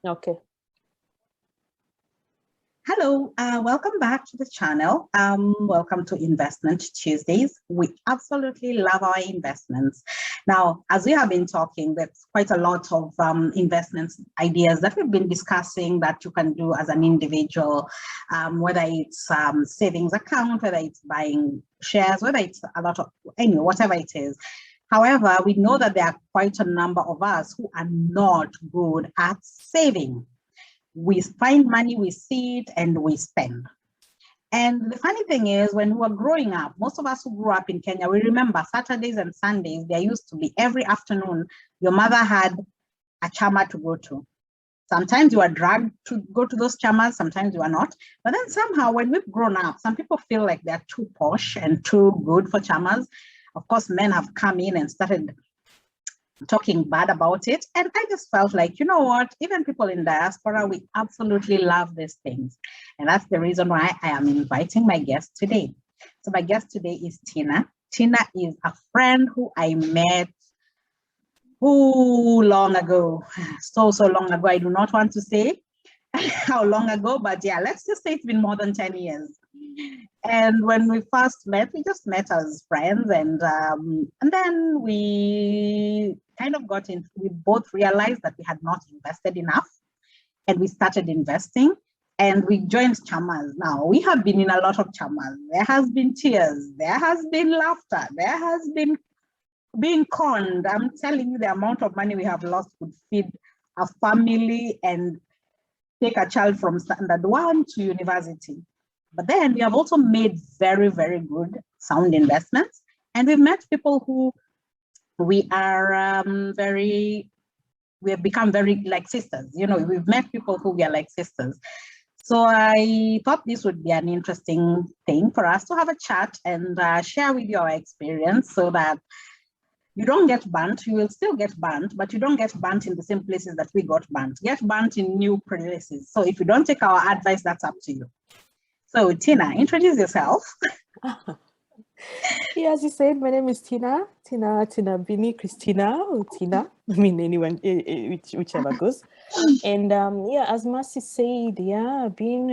Okay. Hello, welcome back to the channel. Welcome to Investment Tuesdays. We absolutely love our investments. Now, as we have been talking, there's quite a lot of investments ideas that we've been discussing that you can do as an individual, whether it's savings account, whether it's buying shares, whether it's a lot of, anyway, whatever it is. However, we know that there are quite a number of us who are not good at saving. We find money, we see it, and we spend. And the funny thing is, when we were growing up, most of us who grew up in Kenya, we remember Saturdays and Sundays, there used to be every afternoon, your mother had a chama to go to. Sometimes you are dragged to go to those chamas, sometimes you are not. But then somehow when we've grown up, some people feel like they're too posh and too good for chamas. Of course, men have come in and started talking bad about it. And I just felt like, you know what, even people in diaspora, we absolutely love these things. And that's the reason why I am inviting my guest today. So my guest today is Tina. Tina is a friend who I met long ago. So long ago. I do not want to say how long ago, but yeah, let's just say it's been more than 10 years. And when we first met, we just met as friends, and then we kind of got into, we both realized that we had not invested enough, and we started investing, and we joined chamas. Now, we have been in a lot of chamas. There has been tears, there has been laughter, there has been being conned. I'm telling you, the amount of money we have lost could feed a family and take a child from standard 1 to university. But then we have also made very, very good, sound investments. And we've met people who we are we have become very like sisters. You know, we've met people who we are like sisters. So I thought this would be an interesting thing for us to have a chat and share with you our experience so that you don't get burnt. You will still get burnt, but you don't get burnt in the same places that we got burnt. Get burnt in new places. So if you don't take our advice, that's up to you. So Tina, introduce yourself. Yeah, as you said, my name is Tina Bini, Christina, or Tina. I mean, anyone, whichever goes. And yeah, as Mercy said, yeah, I've been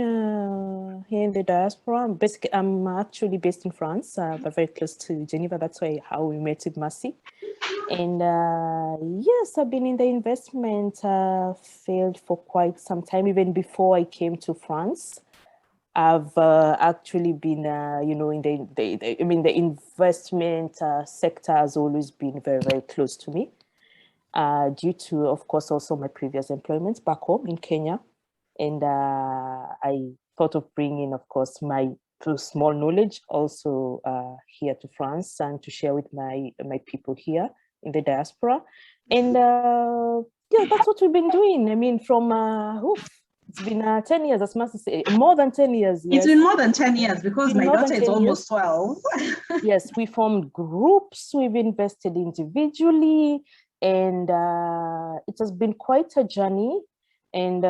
here in the diaspora. Basically, I'm actually based in France, but very close to Geneva. That's how we met with Mercy. And yes, I've been in the investment field for quite some time, even before I came to France. I've actually been, you know, in the investment sector has always been very, very close to me, due to, of course, also my previous employments back home in Kenya. And I thought of bringing, of course, my small knowledge also here to France and to share with my people here in the diaspora. And yeah, that's what we've been doing. I mean, from it's been 10 years, as Mercy said, more than 10 years. Yes. It's been more than 10 years because my daughter is almost 12. Yes, we formed groups, we've invested individually, and it has been quite a journey. And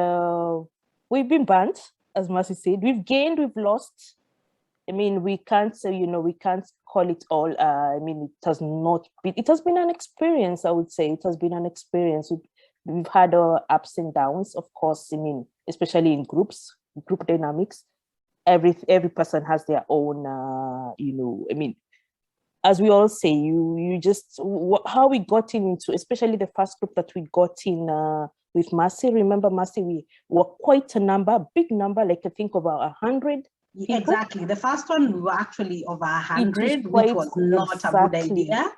we've been burnt, as Mercy said. We've gained, we've lost. I mean, we can't say, you know, we can't call it all. I mean, it has been an experience, I would say. It has been an experience. We've had ups and downs, of course. I mean, especially in group dynamics, every person has their own, you know, I mean, as we all say, you just, how we got into, especially the first group that we got in with Mercy. Remember, Mercy, we were quite a big number, like I think about 100. People. Exactly. The first one, we were actually over 100, which was not a good idea.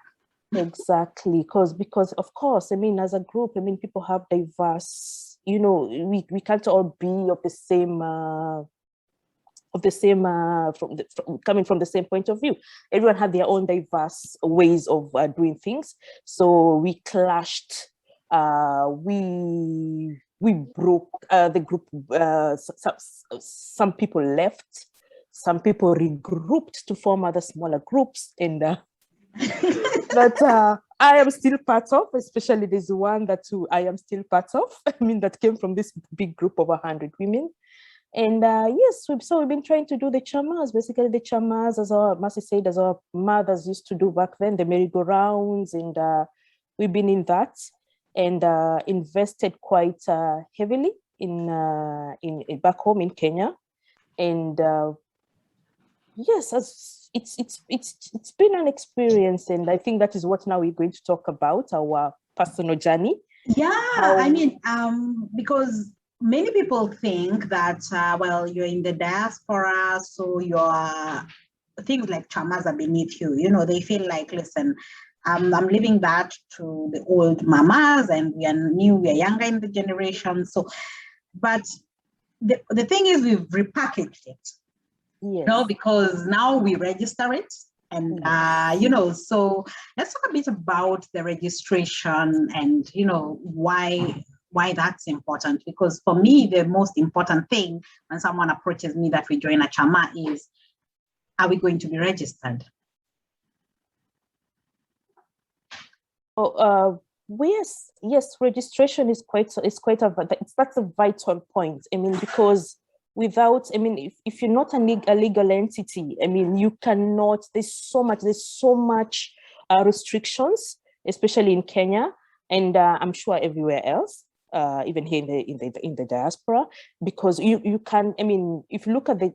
Exactly, because of course, I mean, as a group, I mean, people have diverse, you know, we can't all be of the same coming from the same point of view. Everyone had their own diverse ways of doing things. So we clashed. We broke the group. Some people left. Some people regrouped to form other smaller groups, and but I am still part of, especially there's one that I am still part of. I mean, that came from this big group of 100 women. And yes, we've been trying to do the chamas, basically the chamas, as our Mercy said, as our mothers used to do back then, the merry-go-rounds, and we've been in that. and invested quite heavily in back home in Kenya. And yes, it's been an experience, and I think that is what now we're going to talk about, our personal journey. Yeah, I mean, because many people think that, well, you're in the diaspora, so your things like chamas are beneath you. You know, they feel like, listen, I'm leaving that to the old mamas, and we are younger in the generation. So, but the thing is, we've repackaged it. Yes. You know, because now we register it. And, you know, so let's talk a bit about the registration and, you know, why that's important. Because for me, the most important thing when someone approaches me that we join a chama is, are we going to be registered? Oh, yes, registration is that's a vital point. I mean, because without, I mean, if you're not a legal entity, I mean, you cannot, there's so much restrictions, especially in Kenya, and I'm sure everywhere else, even here in the diaspora, because you can, I mean, if you look at the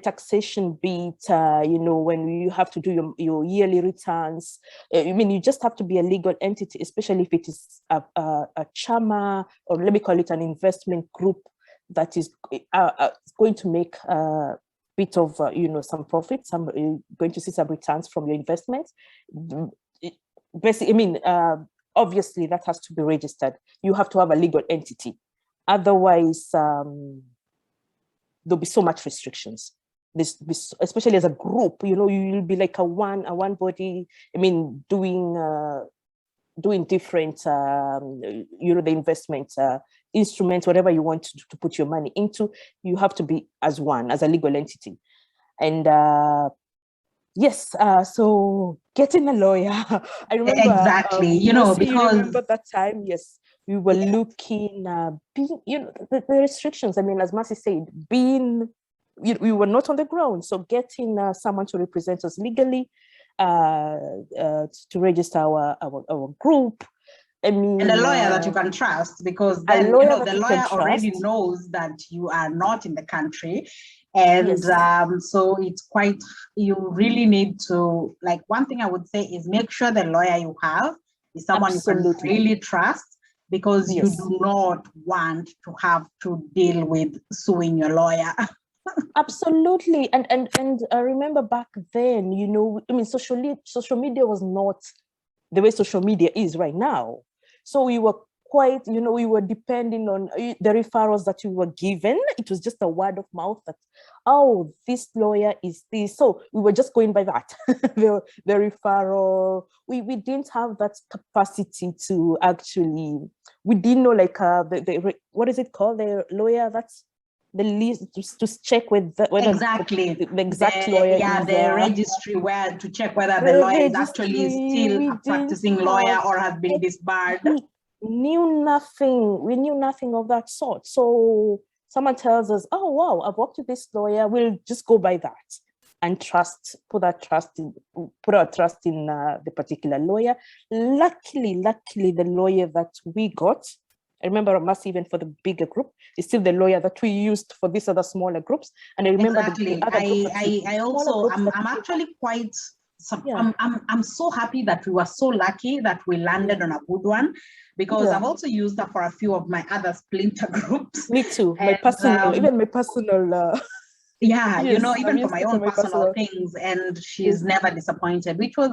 taxation bit, you know, when you have to do your yearly returns, I mean, you just have to be a legal entity, especially if it is a chama, or let me call it an investment group that is going to make a bit of, you know, some profit, going to see some returns from your investments. Basically, I mean, obviously that has to be registered. You have to have a legal entity. Otherwise, there'll be so much restrictions. Especially as a group, you know, you'll be like a one body. I mean, doing different, you know, the investment instruments, whatever you want to put your money into, you have to be as a legal entity. And yes, so getting a lawyer. I remember exactly, you know, because you remember that time. Yes, we were looking, being, you know, the restrictions. I mean, as Mercy said, we were not on the ground. So getting someone to represent us legally, to register our group. I mean, and a lawyer that you can trust, because then, you know, the lawyer already knows that you are not in the country. And so it's quite, you really need to, like, one thing I would say is make sure the lawyer you have is someone you can really trust, because you do not want to have to deal with suing your lawyer. Absolutely. And I remember back then, you know, I mean, social media was not the way social media is right now. So we were quite, you know, we were depending on the referrals that we were given. It was just a word of mouth that, oh, this lawyer is this. So we were just going by that, the referral. We didn't have that capacity to actually, we didn't know, like, what is it called? The lawyer that's the list to check with whether exactly the exact lawyer is, the registry, where to check whether the lawyer is actually still a practicing lawyer or has been disbarred. We knew nothing of that sort. So someone tells us, oh wow, I've worked with this lawyer, we'll just go by that and put our trust in the particular lawyer. Luckily the lawyer that we got, I remember Mercy, even for the bigger group, is still the lawyer that we used for these other smaller groups. And I remember exactly. I'm actually quite, I'm so happy that we were so lucky that we landed on a good one, because I've also used that for a few of my other splinter groups. Me too. My personal. Yeah, yes, you know, even for my own personal things, and she's never disappointed, which was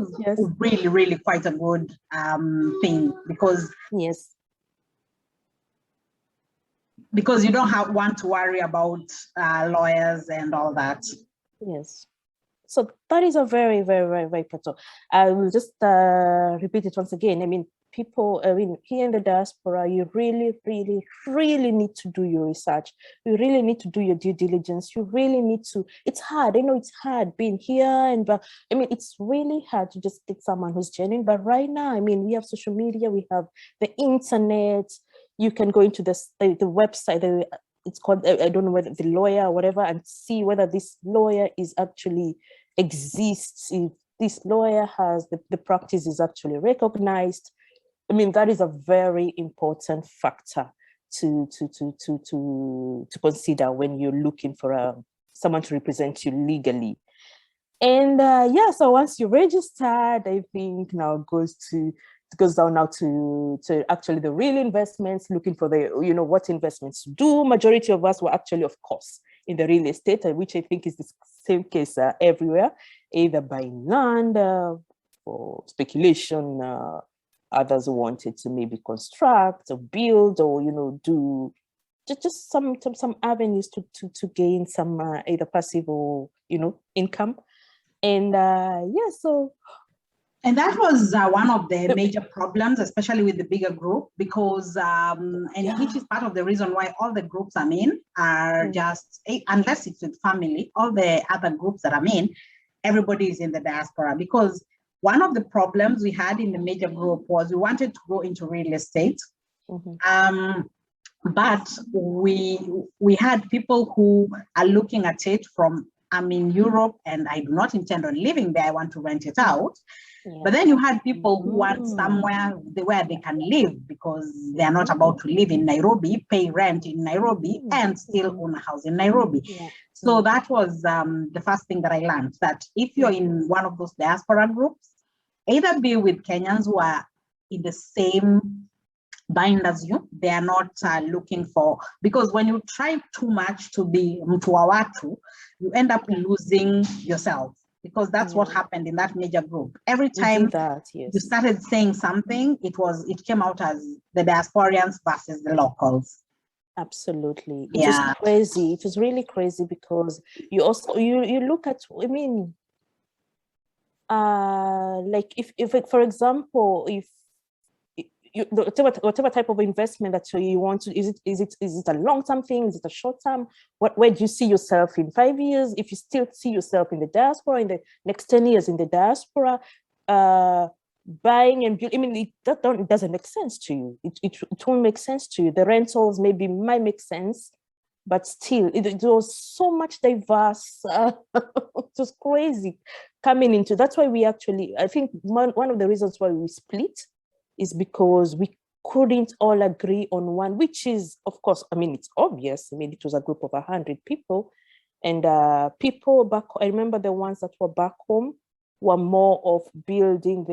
really, really quite a good thing, because because you don't want to worry about lawyers and all that. Yes. So that is a very, very, very, very important. I will just repeat it once again. I mean, people, I mean, here in the diaspora, you really, really, really need to do your research. You really need to do your due diligence. You really need to, it's hard. I know it's hard being here, but I mean, it's really hard to just get someone who's genuine. But right now, I mean, we have social media, we have the internet. You can go into the website, it's called, I don't know whether the lawyer or whatever, and see whether this lawyer is actually exists, if this lawyer has the practice is actually recognized. I mean, that is a very important factor to consider when you're looking for someone to represent you legally. And yeah, so once you registered, I think now goes down now to actually the real investments, looking for the, what investments to do. Majority of us were actually, of course, in the real estate, which I think is the same case everywhere, either buying land for speculation. Others wanted to maybe construct or build, or do just some avenues to gain some either passive or income. And yeah, so. And that was one of the major problems, especially with the bigger group, because which is part of the reason why all the groups I'm in are just, unless it's with family, all the other groups that I'm in, everybody is in the diaspora. Because one of the problems we had in the major group was we wanted to go into real estate. But we had people who are looking at it from, I'm in Europe and I do not intend on living there, I want to rent it out. Yeah. But then you had people who want somewhere where they can live, because they are not about to live in Nairobi, pay rent in Nairobi, and still own a house in Nairobi. Yeah. So that was the first thing that I learned, that if you're in one of those diaspora groups, either be with Kenyans who are in the same bind as you, they are not looking for, because when you try too much to be mtu wa watu, you end up losing yourself, because that's what happened in that major group. Every time you started saying something, it came out as the diasporians versus the locals. Absolutely. It was crazy. It was really crazy, because you also you look at, I mean, like if for example, if whatever type of investment that you want to, is it a long-term thing, is it a short-term, where do you see yourself in 5 years? If you still see yourself in the diaspora in the next 10 years in the diaspora, buying and building, I mean, it doesn't make sense to you. It won't make sense to you. The rentals maybe might make sense, but still it was so much diverse. It was crazy coming into. That's why we actually, I think one of the reasons why we split is because we couldn't all agree on one, which is, of course, I mean, it's obvious. I mean, it was a group of 100 people, and people back, I remember the ones that were back home were more of building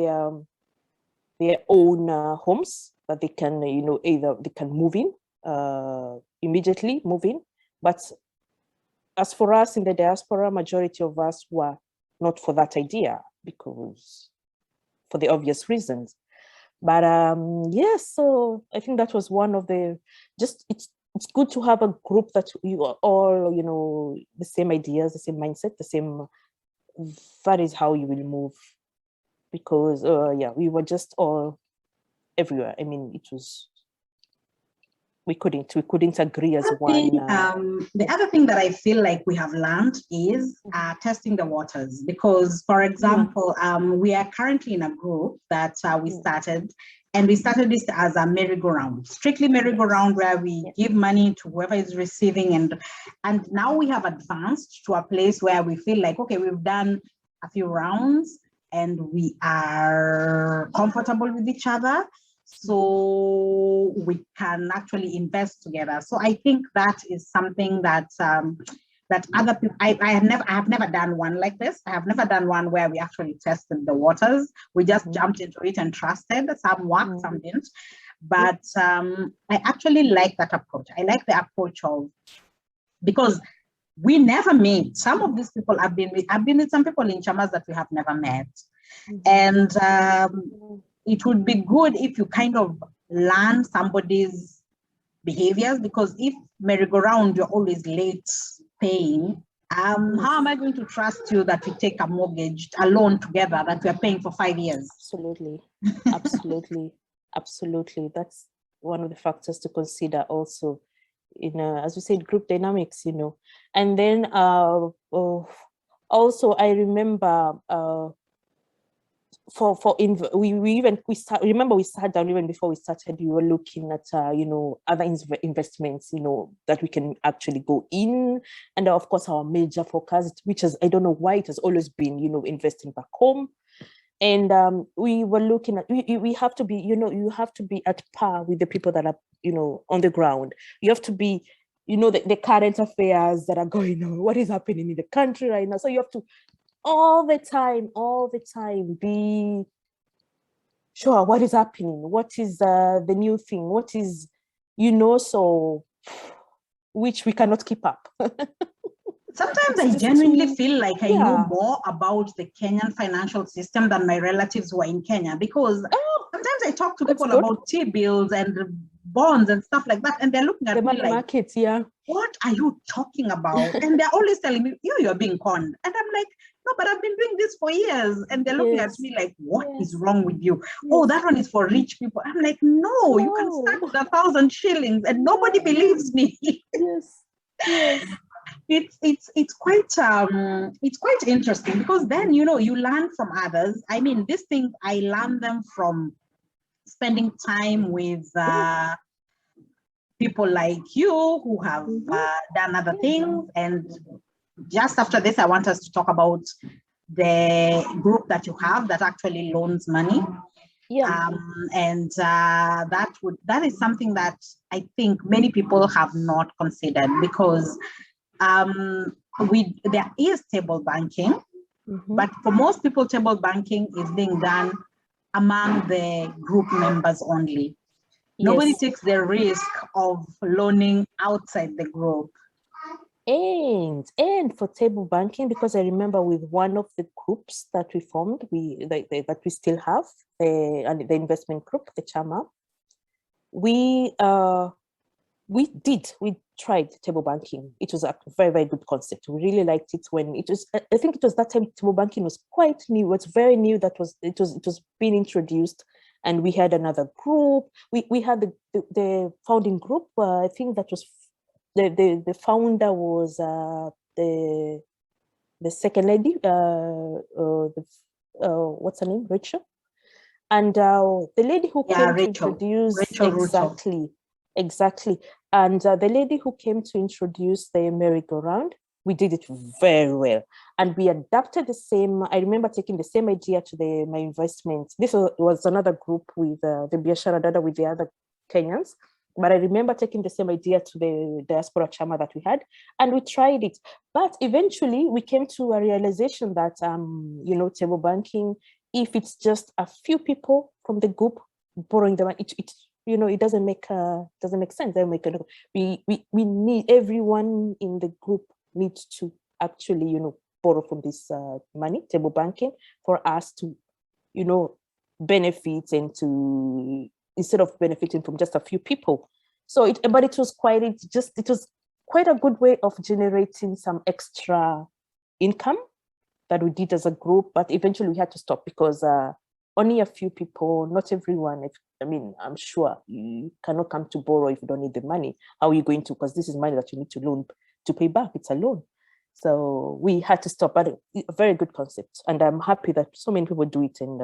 their own homes that they can, either they can move in, immediately move in. But as for us in the diaspora, majority of us were not for that idea, because for the obvious reasons. But yeah, so I think that was one of the, just it's good to have a group that you are all, the same ideas, the same mindset, the same, that is how you will move. Because yeah, we were just all everywhere. I mean, it was, we couldn't agree as one. The other thing that I feel like we have learned is testing the waters, because, for example, we are currently in a group that we started, and we started this as a merry-go-round, strictly merry-go-round, where we give money to whoever is receiving, and now we have advanced to a place where we feel like, okay, we've done a few rounds and we are comfortable with each other, so we can actually invest together. So I think that is something that that other people, I have never done one like this. I have never done one where we actually tested the waters. We just jumped into it and trusted. Some worked, some didn't. But I actually like that approach. I like the approach of, because we never met. Some of these people I've been with some people in Chamas that we have never met. And it would be good if you kind of learn somebody's behaviors, because if merry-go-round, you're always late paying, how am I going to trust you that we take a loan together that we're paying for 5 years? Absolutely, absolutely, absolutely. That's one of the factors to consider also in, as we said, group dynamics, And then also I remember, we sat down even before we started. We were looking at other investments that we can actually go in, and of course our major focus, which is, I don't know why, it has always been investing back home. And we were looking at, we have to be, you have to be at par with the people that are, on the ground. You have to be, the current affairs that are going on, what is happening in the country right now. So you have to all the time be sure what is happening, what is the new thing, what is, so which we cannot keep up. Sometimes I genuinely feel like I know more about the Kenyan financial system than my relatives who are in Kenya, because sometimes I talk to people about T-bills and bonds and stuff like that, and they're looking at me like, markets, what are you talking about? And they're always telling me, you're being conned. And I'm like, no, but I've been doing this for years. And they're looking at me like, what is wrong with you? Oh, that one is for rich people. I'm like, no, you can start with 1,000 shillings and nobody believes me. Yes. It's quite interesting, because then you learn from others. I mean, these things I learned them from spending time with people like you who have done other things. And just after this, I want us to talk about the group that you have that actually loans money. And that is something that I think many people have not considered, because there is table banking, but for most people, table banking is being done among the group members only. Nobody takes the risk of loaning outside the group. And for table banking, because I remember with one of the groups that we formed, that we still have, the investment group, the Chama, we tried table banking. It was a very, very good concept. We really liked it when it was, I think it was that time table banking was quite new. It was very new. It was being introduced, and we had another group. We had the founding group. I think that was the founder was the second lady. What's her name? Rachel. And the lady who came to introduce exactly. And the lady who came to introduce the merry-go-round, we did it very well. And we adapted the same, I remember taking the same idea to my investments. This was another group with the Biashara Dada with the other Kenyans. But I remember taking the same idea to the diaspora Chama that we had, and we tried it. But eventually we came to a realization that, table banking, if it's just a few people from the group borrowing the money, it doesn't make sense. We need, everyone in the group needs to actually, borrow from this money, table banking, for us to, benefit and to, instead of benefiting from just a few people. So it was quite a good way of generating some extra income that we did as a group, but eventually we had to stop because only a few people, not everyone. I'm sure you cannot come to borrow if you don't need the money. How are you going to? Because this is money that you need to loan to pay back. It's a loan. So we had to stop, but a very good concept. And I'm happy that so many people do it, and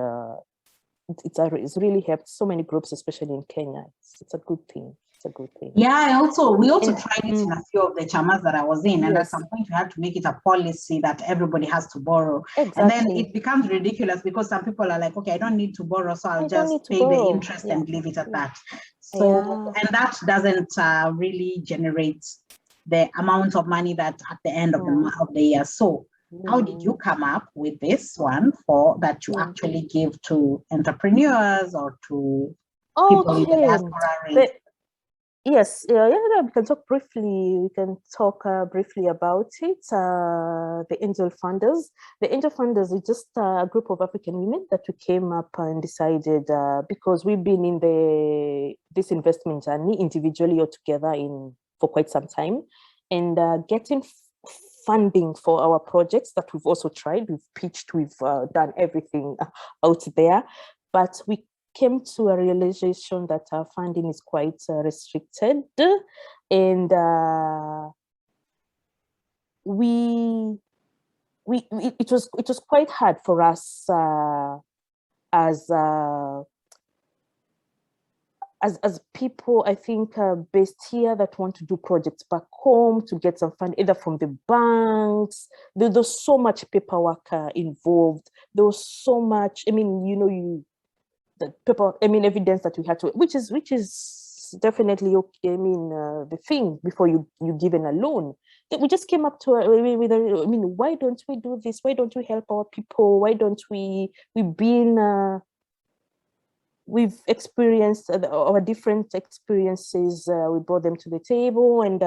it's really helped so many groups, especially in Kenya. It's a good thing. It's a good thing. Yeah, we also tried it in a few of the chamas that I was in, and at some point you have to make it a policy that everybody has to borrow. Exactly. And then it becomes ridiculous because some people are like, okay, I don't need to borrow, so I'll just pay the interest and leave it at that. So, and that doesn't really generate the amount of money that at the end of the year. So how did you come up with this one that you actually give to entrepreneurs or to people in the diaspora? Yes, we can talk briefly. We can talk briefly about it. The Angel Funders. The Angel Funders is just a group of African women that we came up and decided, because we've been in this investment journey individually or together for quite some time, and getting funding for our projects that we've also tried. We've pitched, we've done everything out there, but we came to a realization that our funding is quite restricted, and it was quite hard for us as as people, I think, based here that want to do projects back home to get some fund, either from the banks. There's so much paperwork involved. There was so much, I mean, the paper, I mean, evidence that we had to, which is definitely okay. I mean, the thing before you given a loan. That we just came up to I mean, why don't we do this? Why don't we help our people? Why don't we've experienced our different experiences. We brought them to the table and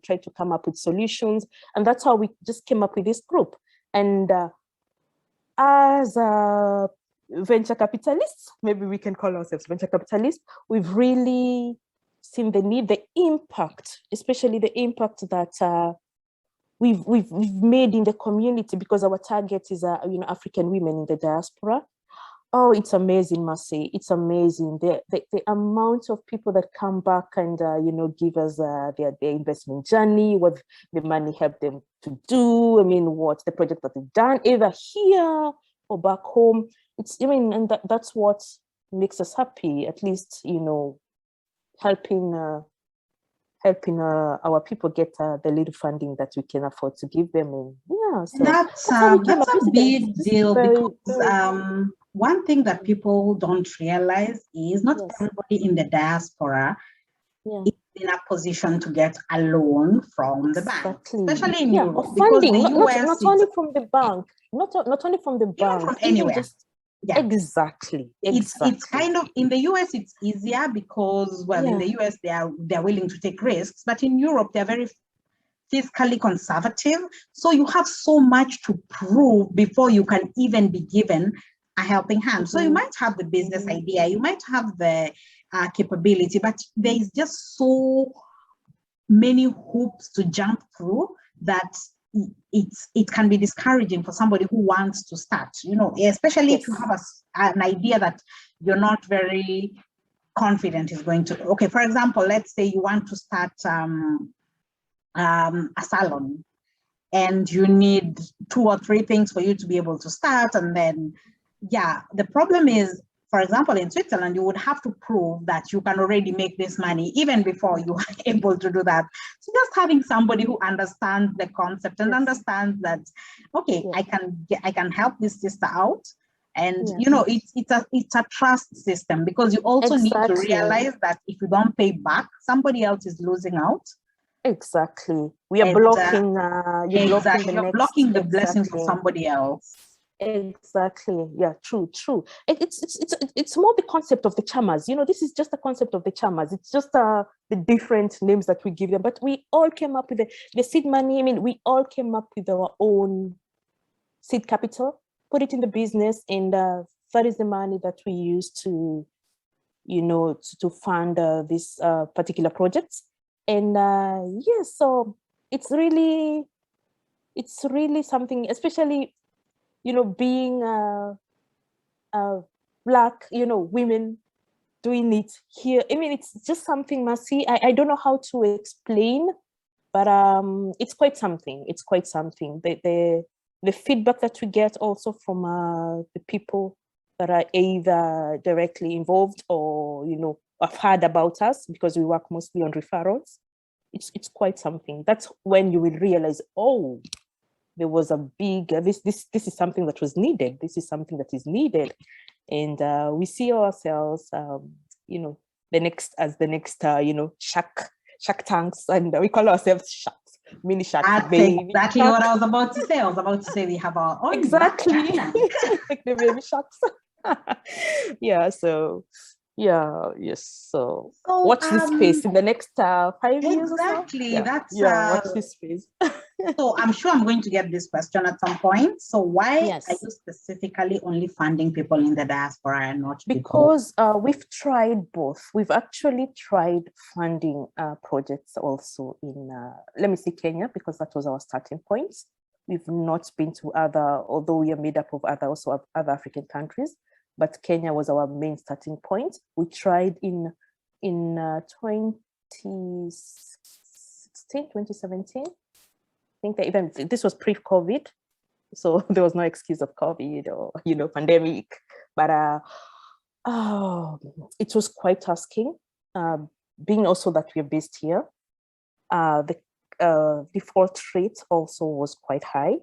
tried to come up with solutions. And that's how we just came up with this group. And as venture capitalists, maybe we can call ourselves venture capitalists, we've really seen the need, the impact, especially the impact that we've made in the community, because our target is African women in the diaspora. Oh, it's amazing, Mercy. It's amazing. The amount of people that come back and, give us their investment journey, what the money helped them to do. I mean, what the project that they've done, either here or back home. And that's what makes us happy, at least, helping our people get the little funding that we can afford to give them. And yeah, so that's a big deal, because one thing that people don't realize is not everybody in the diaspora is in a position to get a loan from the bank, especially in Europe. Or funding, not only from the bank, not only from the bank, from anywhere. Exactly. It's kind of, in the US it's easier because in the US they're willing to take risks, but in Europe they're very fiscally conservative. So you have so much to prove before you can even be given a helping hand. So you might have the business idea, you might have the capability, but there is just so many hoops to jump through that it can be discouraging for somebody who wants to start, especially if you have an idea that you're not very confident is going to, okay, for example, let's say you want to start a salon and you need 2 or 3 things for you to be able to start. And then, the problem is, for example, in Switzerland, you would have to prove that you can already make this money even before you are able to do that. So just having somebody who understands the concept and understands that, okay, I can help this sister out. And it's a trust system, because you also need to realize that if you don't pay back, somebody else is losing out. Exactly. We are blocking you're blocking the blessing for somebody else. Exactly. Yeah, true. It's more the concept of the chamas. This is just the concept of the chamas. It's just the different names that we give them. But we all came up with the seed money. I mean, we all came up with our own seed capital, put it in the business, and that is the money that we use to, to fund this particular projects. And so it's really something, especially being Black, women doing it here. I mean, it's just something, Mercy. I don't know how to explain, but it's quite something. It's quite something. The feedback that we get also from the people that are either directly involved or have heard about us, because we work mostly on referrals. It's quite something. That's when you will realize, oh, there was a big, this is something that was needed. This is something that is needed. And we see ourselves, the next Shark Tanks, and we call ourselves Sharks, mini Sharks. That's exactly what I was about to say. I was about to say we have our own. Exactly. Like the baby sharks. So watch this space in the next 5 years or so. Exactly. Watch this space. So I'm sure I'm going to get this question at some point. So why are you specifically only funding people in the diaspora and not because we've tried both. We've actually tried funding projects also in let me see, Kenya, because that was our starting point. We've not been to although we are made up of other African countries, but Kenya was our main starting point. We tried in 2017. I think that even this was pre-COVID, so there was no excuse of COVID or pandemic. But it was quite tasking. being also that we're based here, the default rate also was quite high.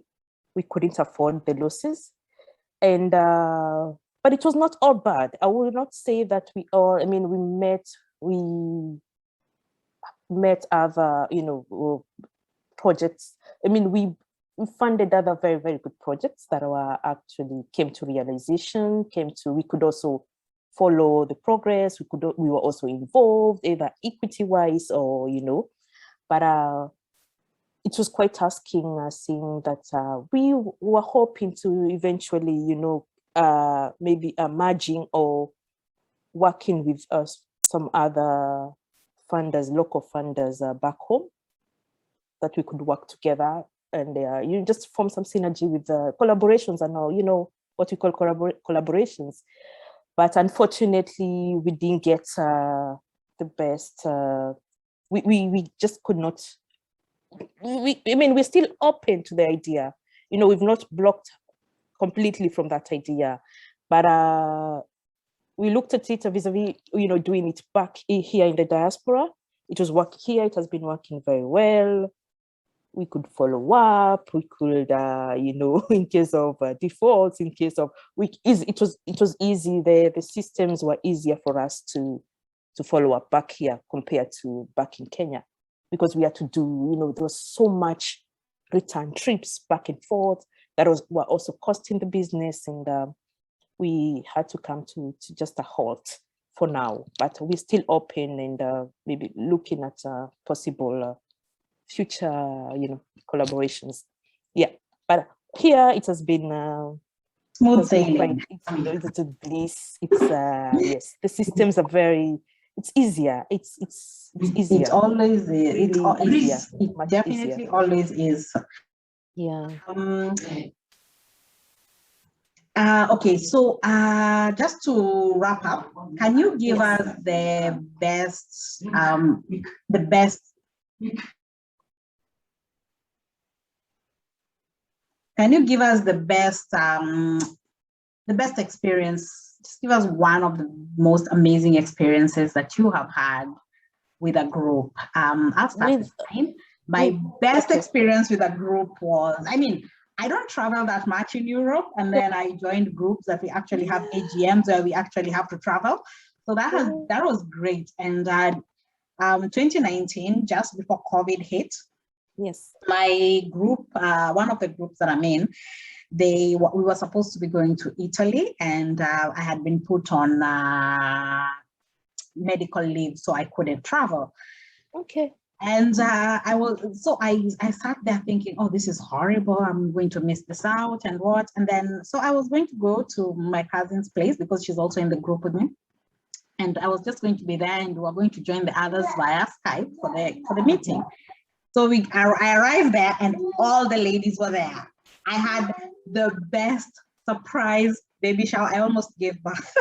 We couldn't afford the losses. And but it was not all bad. I will not say that we all, I mean, we met other, projects. I mean, we funded other very, very good projects that were actually came to realization, we could also follow the progress. We were also involved either equity wise or, but it was quite tasking, seeing that we were hoping to eventually, maybe merging or working with some other funders, local funders back home, that we could work together and you just form some synergy with collaborations and all, what we call collaborations. But unfortunately, we didn't get the best. We just could not. I mean, we're still open to the idea. We've not blocked completely from that idea, but we looked at it vis-a-vis, doing it back here in the diaspora. It was working here. It has been working very well. We could follow up. We could, in case of defaults, in case of it was easy. The systems were easier for us to follow up back here compared to back in Kenya, because we had to do, there was so much return trips back and forth that were also costing the business, and we had to come to just a halt for now. But we're still open and maybe looking at possible future, collaborations. Yeah, but here it has been smooth sailing. It's a bliss. It's yes, the systems are very. It's easier. It's easier. It always is. Really easier. It definitely easier. Always is. Yeah. Okay, so just to wrap up, can you give us the best, Can you give us the best experience? Just give us one of the most amazing experiences that you have had with a group. I'll start this time. My best experience with a group was, I don't travel that much in Europe, and then I joined groups that we actually have AGMs where we actually have to travel. So that was great. And 2019, just before COVID hit, yes, my group, one of the groups that I'm in, we were supposed to be going to Italy, and I had been put on medical leave, so I couldn't travel. Okay. And I sat there thinking, oh, this is horrible. I'm going to miss this out and what. And then, so I was going to go to my cousin's place because she's also in the group with me. And I was just going to be there, and we were going to join the others via Skype for the meeting. So I arrived there, and all the ladies were there. I had the best surprise baby shower. I almost gave birth.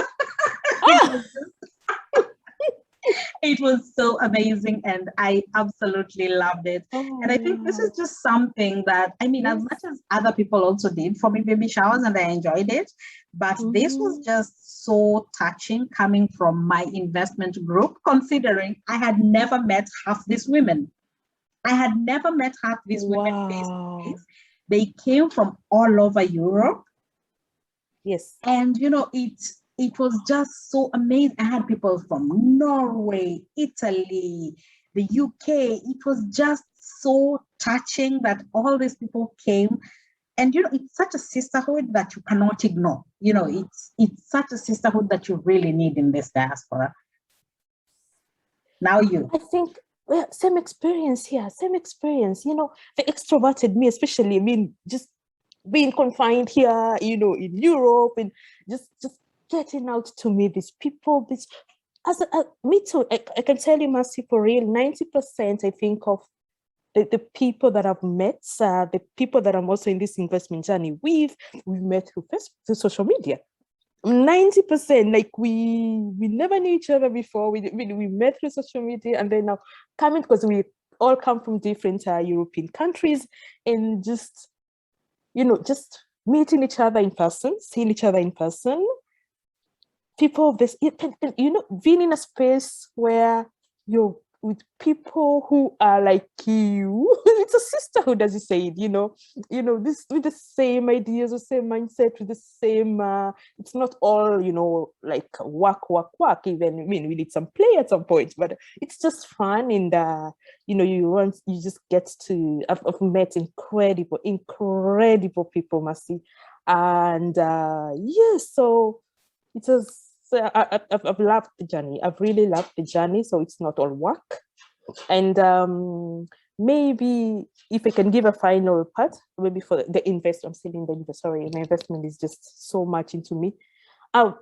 It was so amazing, and I absolutely loved it. And I think this is just something that, as much as other people also did for me baby showers, and I enjoyed it, but this was just so touching coming from my investment group, considering I had never met half these women. I had never met half these women face to face. They came from all over Europe. Yes. And, it was just so amazing. I had people from Norway, Italy, the UK. It was just so touching that all these people came. And, it's such a sisterhood that you cannot ignore. It's such a sisterhood that you really need in this diaspora. Now you. I think, same experience here, same experience. The extroverted me, especially, just being confined here, in Europe, and just getting out to meet these people, me too. I can tell you, Mercy, for real, 90%, I think, of the people that I've met, the people that I'm also in this investment journey with, we've met through social media. 90%, like we never knew each other before. We met through social media, and then now coming, because we all come from different European countries, and just meeting each other in person, seeing each other in person. people of this, you know, being in a space where you're with people who are like you. It's a sisterhood, as you said, you know, this with the same ideas, the same mindset, with the same it's not all, you know, like work. Even, I mean, we need some play at some point, but it's just fun. And you know, you just get to, I've met incredible people, Mercy. And yeah, so it was, I've loved the journey. I've really loved the journey. So it's not all work. And maybe if I can give a final part, maybe for the investor, I'm still in the investment. Sorry, my investment is just so much into me. I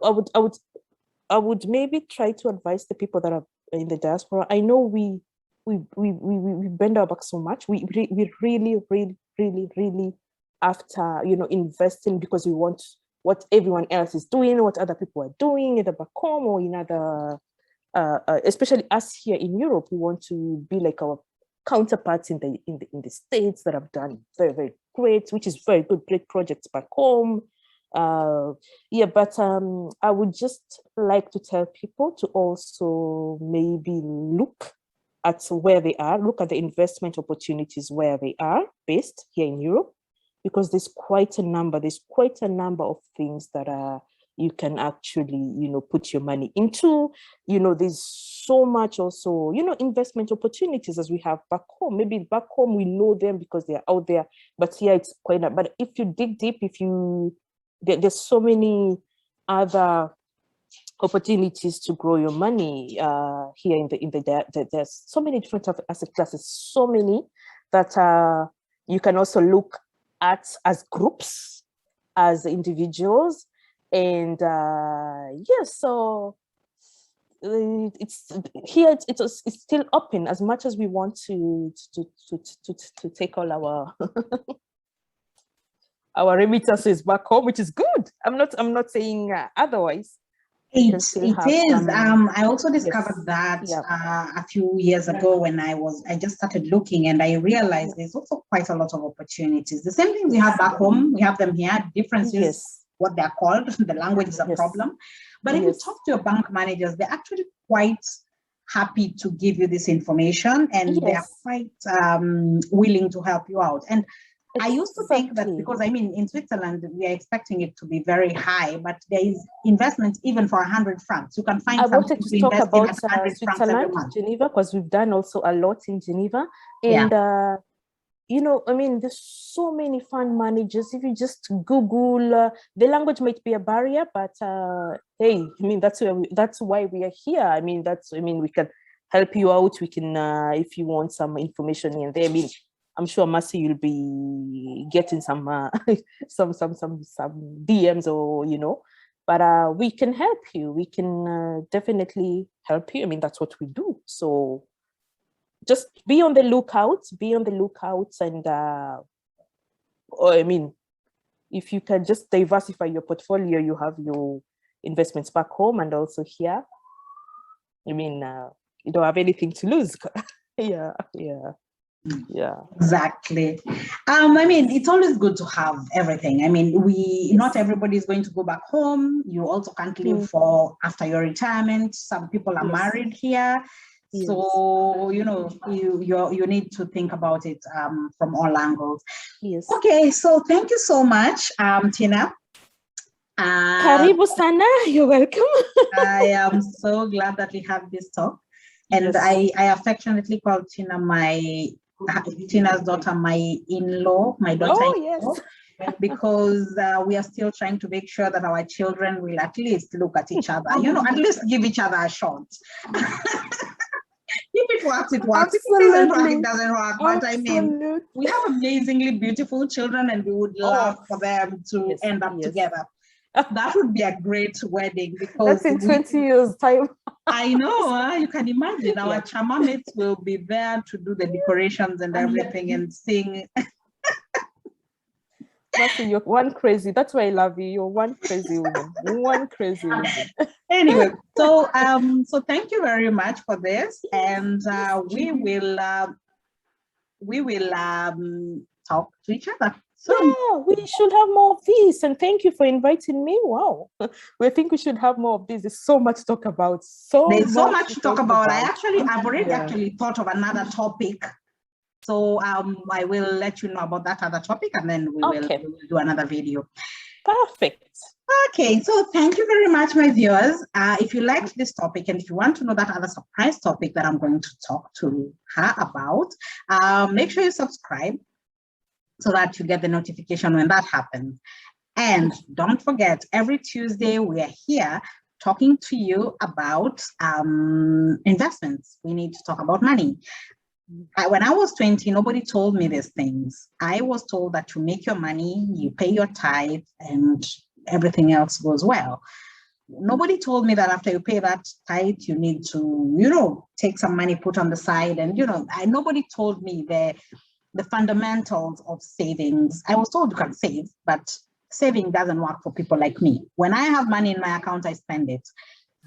would maybe try to advise the people that are in the diaspora. I know we bend our back so much. We really after, you know, investing because we want what everyone else is doing, what other people are doing, either back home or in other, especially us here in Europe. We want to be like our counterparts in the States that have done very great, which is very good, great projects back home. Yeah, but I would just like to tell people to also maybe look at where they are, look at the investment opportunities where they are based here in Europe, because there's quite a number of things that you can actually, you know, put your money into. You know, there's so much also, you know, investment opportunities as we have back home. Maybe back home we know them because they're out there, but here it's quite not. But if you dig deep, there's so many other opportunities to grow your money here there's so many different asset classes, so many that you can also look at as groups, as individuals. And yeah, so it's here, it's still open as much as we want to take all our our remittances back home, which is good. I'm not saying otherwise. It is. I also discovered that a few years ago when I just started looking, and I realized there's also quite a lot of opportunities. The same things we have back home, we have them here. Difference is what they're called. The language is a problem. But if you talk to your bank managers, they're actually quite happy to give you this information, and they're quite willing to help you out. And I used to think that, because I mean, in Switzerland, we are expecting it to be very high, but there is investment even for 100 francs. You can find I wanted to talk about Switzerland, Geneva, because we've done also a lot in Geneva. And, you know, I mean, there's so many fund managers. If you just Google, the language might be a barrier, but hey, I mean, that's why we are here. I mean, we can help you out. We can, if you want some information in there, I mean, I'm sure, Mercy, you'll be getting some DMs, or, you know, but we can help you. We can definitely help you. I mean, that's what we do. So just be on the lookout, and I mean, if you can just diversify your portfolio, you have your investments back home and also here. I mean, you don't have anything to lose. Yeah. Exactly. I mean, it's always good to have everything. I mean, not everybody is going to go back home. You also can't live for after your retirement. Some people are married here. So, you know, you need to think about it from all angles. Yes. Okay, so thank you so much, Tina. Karibu sana, you're welcome. I am so glad that we had this talk. And I affectionately call Tina's daughter my in-law, my daughter-in-law, because we are still trying to make sure that our children will at least look at each other, you know, at least give each other a shot. If it works, it works. Absolutely. If it doesn't work, it doesn't work. But I mean, we have amazingly beautiful children, and we would love for them to end up together. That would be a great wedding, because that's in 20 years time. I know, you can imagine our chamamates will be there to do the decorations and everything and sing. Mercy, you're one crazy. That's why I love you. You're one crazy woman. One crazy woman. Anyway, so thank you very much for this, and we will talk to each other Yeah, we should have more of this. And thank you for inviting me. Wow. We think we should have more of this. There's so much to talk about. There's so much to talk about. I've already Yeah. actually thought of another topic. So I will let you know about that other topic, and then we will do another video. Perfect. Okay, so thank you very much, my viewers. If you liked this topic and if you want to know that other surprise topic that I'm going to talk to her about, make sure you subscribe so that you get the notification when that happens. And don't forget, every Tuesday we are here talking to you about investments. We need to talk about money. When I was 20, nobody told me these things. I was told that you make your money, you pay your tithe, and everything else goes well. Nobody told me that after you pay that tithe, you need to, take some money, put on the side. And, nobody told me the fundamentals of savings. I was told you can save, but saving doesn't work for people like me. When I have money in my account, I spend it.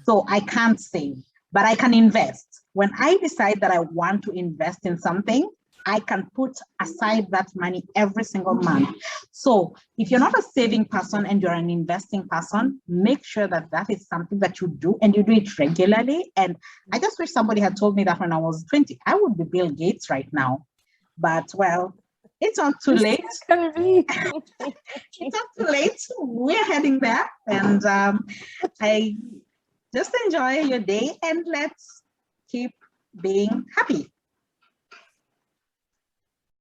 So I can't save, but I can invest. When I decide that I want to invest in something, I can put aside that money every single month. So if you're not a saving person and you're an investing person, make sure that that is something that you do and you do it regularly. And I just wish somebody had told me that when I was 20, I would be Bill Gates right now. But well, it's not too late. It's not too late. We're heading there. And I just enjoy your day and let's keep being happy.